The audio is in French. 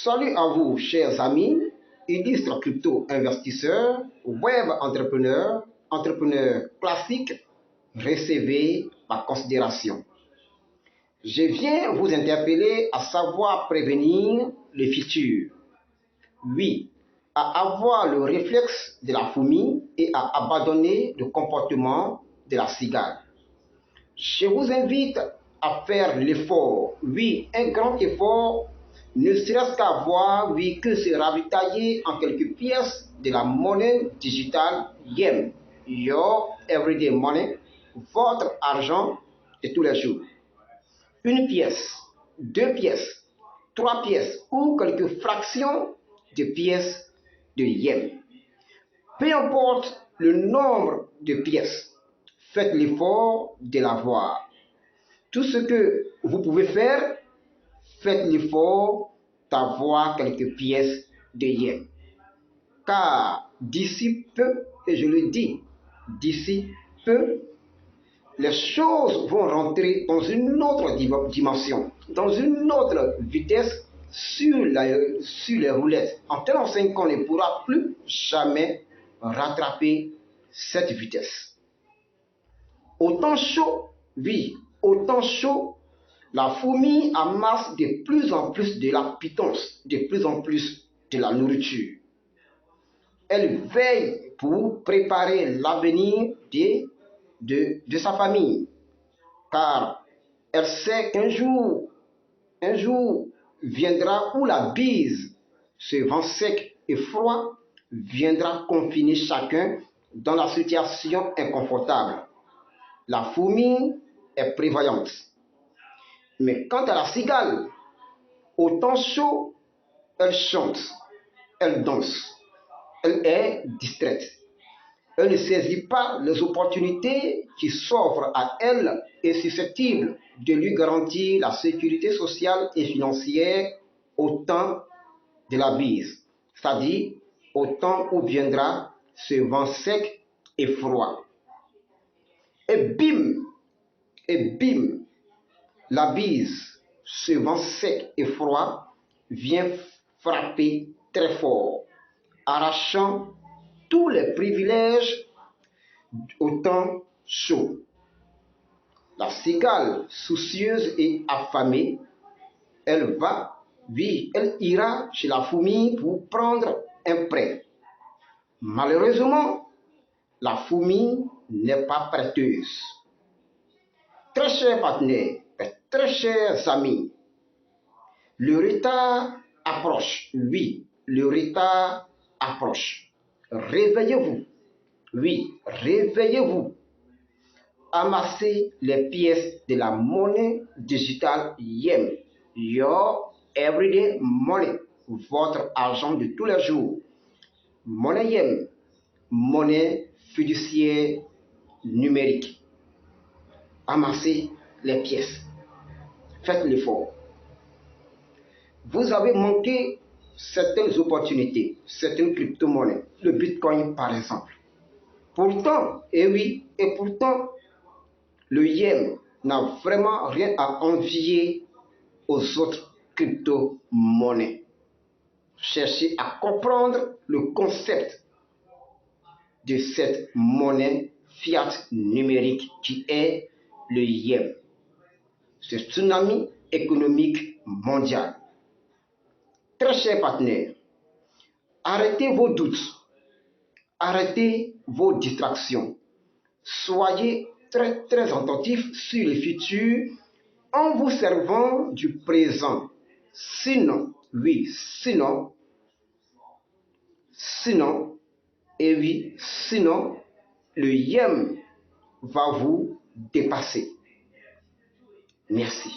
Salut à vous, chers amis, illustres crypto-investisseurs, web entrepreneurs, entrepreneurs classiques, recevez ma considération. Je viens vous interpeller à savoir prévenir le futur. Oui, à avoir le réflexe de la fourmi et à abandonner le comportement de la cigale. Je vous invite à faire l'effort, oui, un grand effort, ne serait-ce qu'avoir, oui, que se ravitailler en quelques pièces de la monnaie digitale YEM, Your Everyday Money, votre argent de tous les jours. Une pièce, deux pièces, trois pièces ou quelques fractions de pièces de YEM. Peu importe le nombre de pièces, faites l'effort de l'avoir. Tout ce que vous pouvez faire, faites l'effort d'avoir quelques pièces de YEM. Car d'ici peu, et je le dis, d'ici peu, les choses vont rentrer dans une autre dimension, dans une autre vitesse sur les roulettes. En tel sens qu'on ne pourra plus jamais rattraper cette vitesse. Autant chaud, oui, autant chaud, la fourmi amasse de plus en plus de la pitance, de plus en plus de la nourriture. Elle veille pour préparer l'avenir de sa famille, car elle sait qu'un jour viendra où la bise, ce vent sec et froid, viendra confiner chacun dans la situation inconfortable. La fourmi est prévoyante. Mais quant à la cigale, au temps chaud, elle chante, elle danse, elle est distraite. Elle ne saisit pas les opportunités qui s'offrent à elle et susceptibles de lui garantir la sécurité sociale et financière au temps de la bise, c'est-à-dire au temps où viendra ce vent sec et froid. Et bim, la bise, ce vent sec et froid, vient frapper très fort, arrachant tous les privilèges au temps chaud. La cigale, soucieuse et affamée, elle ira chez la fourmi pour prendre un prêt. Malheureusement, la fourmi n'est pas prêteuse. Très chers partenaires, très chers amis, le retard approche. Oui, le retard approche. Réveillez-vous. Oui, réveillez-vous. Amassez les pièces de la monnaie digitale YEM, Your Everyday Money, votre argent de tous les jours. Monnaie YEM, monnaie fiduciaire numérique. Amassez les pièces. Faites l'effort. Vous avez manqué certaines opportunités, certaines crypto-monnaies, le Bitcoin par exemple. Pourtant, et oui, et pourtant, le YEM n'a vraiment rien à envier aux autres crypto-monnaies. Cherchez à comprendre le concept de cette monnaie fiat numérique qui est le YEM. Ce tsunami économique mondial. Très chers partenaires, arrêtez vos doutes, arrêtez vos distractions. Soyez très très attentifs sur le futur en vous servant du présent. Sinon, oui, sinon, et oui, sinon, le YEM va vous dépasser. Merci.